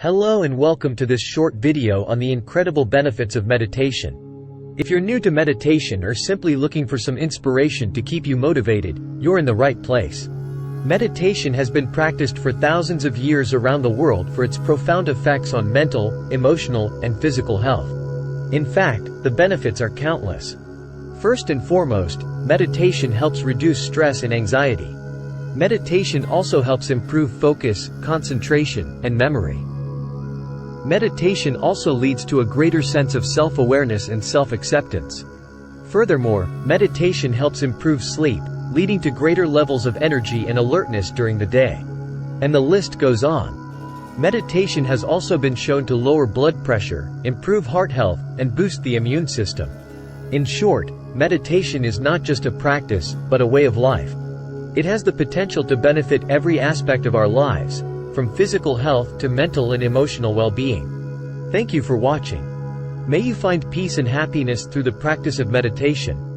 Hello and welcome to this short video on the incredible benefits of meditation. If you're new to meditation or simply looking for some inspiration to keep you motivated, you're in the right place. Meditation has been practiced for thousands of years around the world for its profound effects on mental, emotional, and physical health. In fact, the benefits are countless. First and foremost, meditation helps reduce stress and anxiety. Meditation also helps improve focus, concentration, and memory. Meditation also leads to a greater sense of self-awareness and self-acceptance. Furthermore, meditation helps improve sleep, leading to greater levels of energy and alertness during the day. And the list goes on. Meditation has also been shown to lower blood pressure, improve heart health, and boost the immune system. In short, meditation is not just a practice, but a way of life. It has the potential to benefit every aspect of our lives, from physical health to mental and emotional well-being. Thank you for watching. May you find peace and happiness through the practice of meditation.